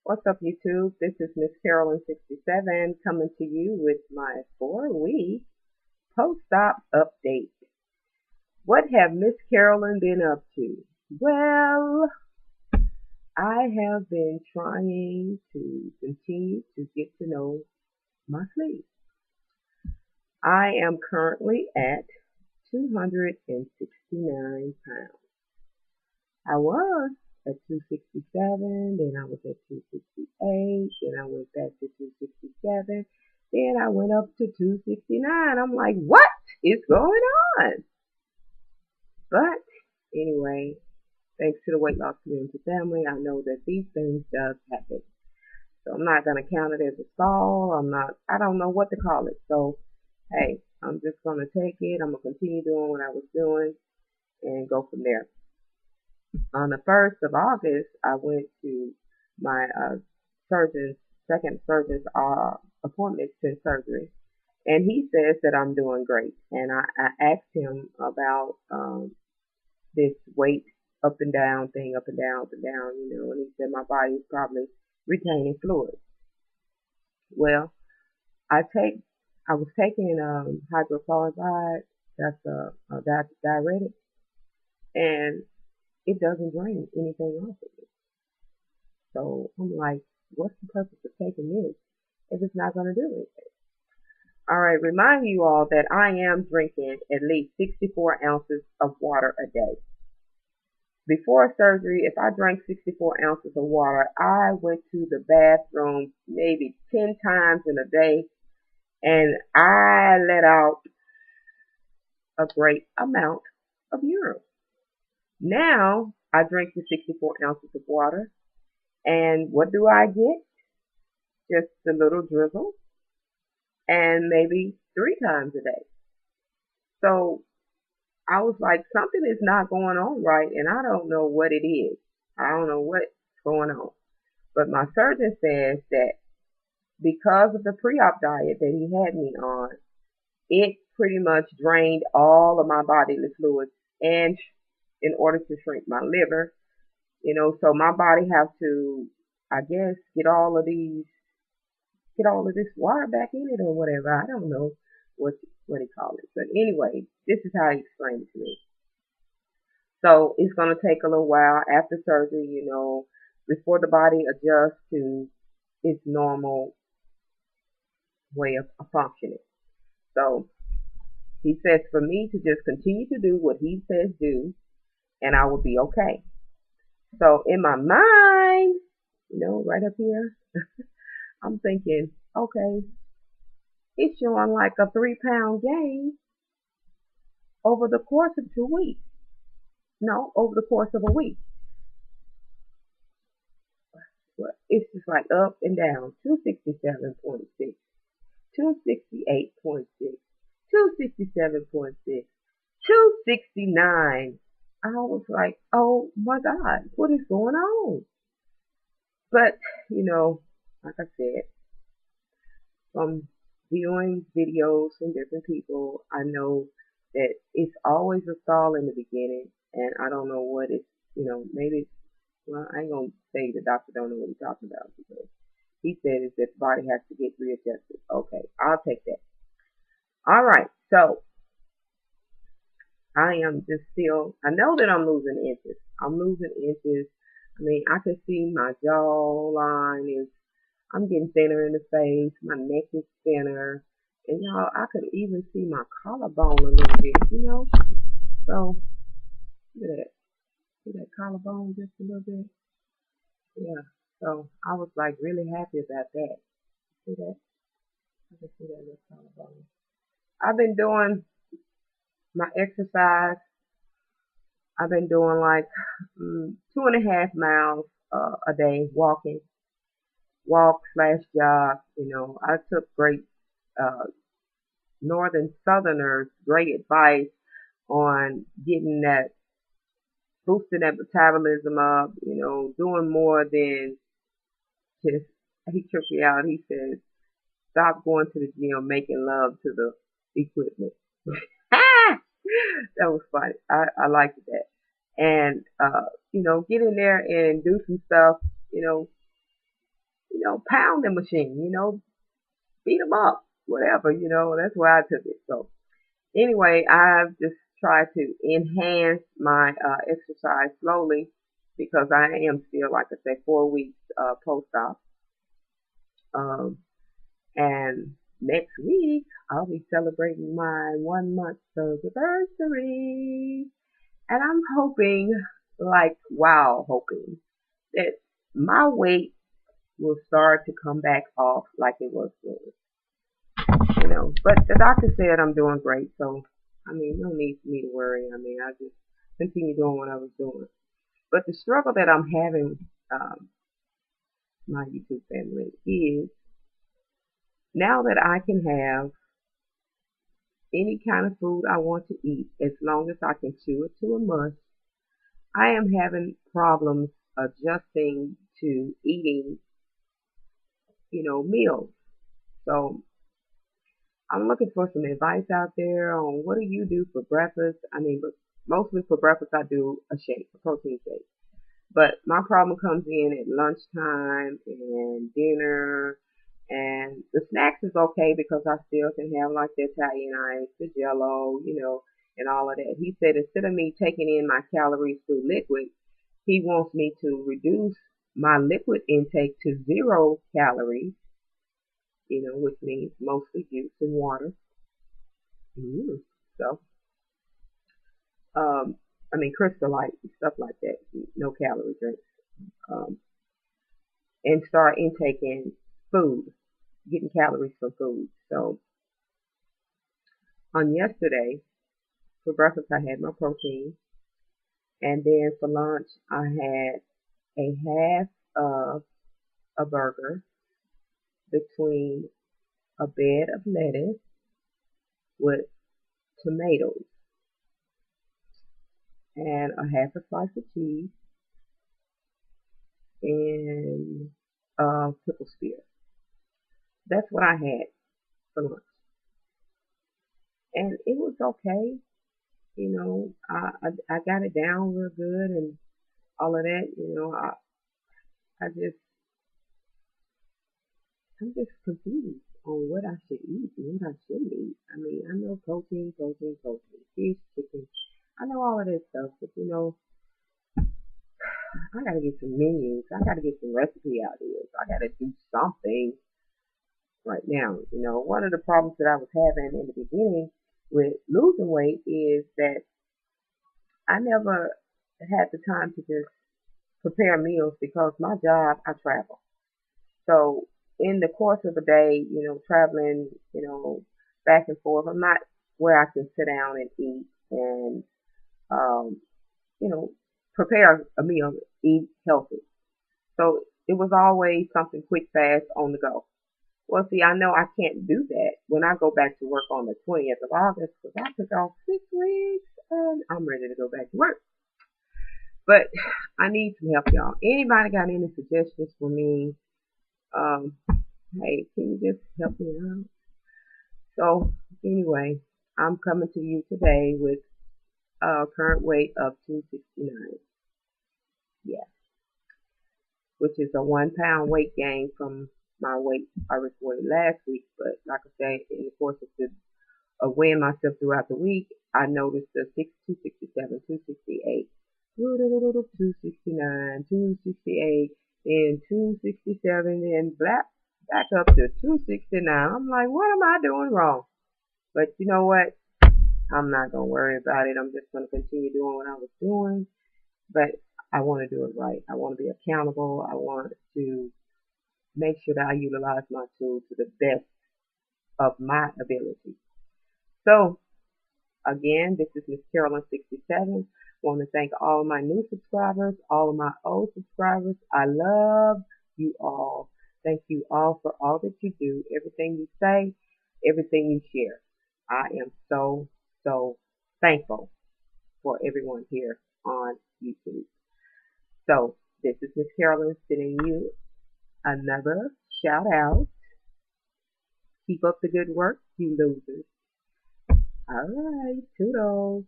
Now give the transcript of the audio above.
What's up, YouTube? This is Miss Carolyn 67 coming to you with my 4-week post-op update. What have Miss Carolyn been up to? Well, I have been trying to continue to get to know my sleep. I am currently at 269 pounds. I was at 267, then I was at 268, then I went back to 267, then I went up to 269. I'm like, what is going on? But anyway, thanks to the weight loss community family, I know that these things does happen. So I'm not gonna count it as a stall. I don't know what to call it. So hey, I'm just gonna take it. I'm gonna continue doing what I was doing and go from there. On the 1st of August, I went to my second surgeon's appointment to surgery, and he says that I'm doing great. And I asked him about this weight up and down thing, up and down, and he said my body is probably retaining fluid. Well, I was taking hydrochloride, that's a diuretic, and it doesn't drain anything off of it. So I'm like, what's the purpose of taking this if it's not going to do anything? All right, remind you all that I am drinking at least 64 ounces of water a day. Before surgery, if I drank 64 ounces of water, I went to the bathroom maybe 10 times in a day, and I let out a great amount of urine. Now, I drink the 64 ounces of water, and what do I get? Just a little drizzle, and maybe 3 times a day. So I was like, something is not going on right, and I don't know what it is. I don't know what's going on. But my surgeon says that because of the pre-op diet that he had me on, it pretty much drained all of my bodily fluids, and in order to shrink my liver, so my body has to, I guess, get all of this water back in it or whatever. I don't know what he called it. But anyway, this is how he explained it to me. So it's going to take a little while after surgery, before the body adjusts to its normal way of functioning. So he says for me to just continue to do what he says do, and I will be okay. So in my mind, right up here, I'm thinking, okay, it's showing like a 3-pound gain over the course of 2 weeks. No, over the course of a week. Well, it's just like up and down. 267.6, 268.6, 267.6, 269. I was like, oh my God, what is going on? But, like I said, from viewing videos from different people, I know that it's always a stall in the beginning, and I don't know what it's, maybe, well, I ain't going to say the doctor don't know what he's talking about, because he said is that the body has to get readjusted. Okay, I'll take that. All right, so I am just still, I know that I'm losing inches. I'm losing inches. I mean, I can see my jawline is, I'm getting thinner in the face. My neck is thinner. And y'all, I could even see my collarbone a little bit, So, look at that. See that collarbone just a little bit? Yeah. So, I was like really happy about that. See that? I can see that little collarbone. I've been doing my exercise. I've been doing like 2.5 miles a day walking. Walk/jog. I took great Northern Southerners great advice on getting that, boosting that metabolism up, doing more than just, he took me out, he says, stop going to the gym, making love to the equipment. That was funny. I liked that. And, get in there and do some stuff, pounding machine, beat them up, whatever, that's where I took it. So anyway, I've just tried to enhance my exercise slowly because I am still, like I say, 4 weeks post-op. Um, and next week, I'll be celebrating my 1 month anniversary. And I'm hoping, like, wow, hoping that my weight will start to come back off like it was doing. But the doctor said I'm doing great, so I mean, no need for me to worry. I mean, I just continue doing what I was doing. But the struggle that I'm having, my YouTube family, is now that I can have any kind of food I want to eat as long as I can chew it to a must, I am having problems adjusting to eating, meals. So I'm looking for some advice out there on what do you do for breakfast. I mean, but mostly for breakfast I do a shake, a protein shake. But my problem comes in at lunchtime and dinner. And the snacks is okay because I still can have like the Italian ice, the Jello, and all of that. He said instead of me taking in my calories through liquid, he wants me to reduce my liquid intake to 0 calories, which means mostly juice and water. So, I mean, Crystal Light and stuff like that, no calorie drinks. Um, and start intaking food, getting calories from food. So, on yesterday, for breakfast, I had my protein. And then for lunch, I had a half of a burger between a bed of lettuce with tomatoes and a half a slice of cheese and a pickle spear. That's what I had for lunch. And it was okay. I got it down real good and all of that. I just, I'm just confused on what I should eat and what I shouldn't eat. I mean, I know protein, fish, chicken. I know all of that stuff, but I gotta get some menus. I gotta get some recipe ideas. I gotta do something right now. One of the problems that I was having in the beginning with losing weight is that I never had the time to just prepare meals because my job, I travel. So in the course of a day, traveling, back and forth, I'm not where I can sit down and eat and, um, you know, prepare a meal, eat healthy. So it was always something quick, fast, on the go. Well, see, I know I can't do that when I go back to work on the 20th of August because I took off 6 weeks and I'm ready to go back to work. But I need some help, y'all. Anybody got any suggestions for me? Um, hey, can you just help me out? So, anyway, I'm coming to you today with a current weight of 269. Yeah, which is a 1 pound weight gain from my weight I reported last week. But like I say, in the course of weighing myself throughout the week, I noticed the 267, 268, 269, 268, and 267, and back up to 269. I'm like, what am I doing wrong? But you know what? I'm not going to worry about it. I'm just going to continue doing what I was doing. But I want to do it right. I want to be accountable. I want to make sure that I utilize my tools to the best of my ability. So, again, this is Miss Carolyn 67. Want to thank all of my new subscribers, all of my old subscribers. I love you all. Thank you all for all that you do, everything you say, everything you share. I am so, so thankful for everyone here on YouTube. So, this is Miss Carolyn sending you another shout out. Keep up the good work, you losers. All right, toodles.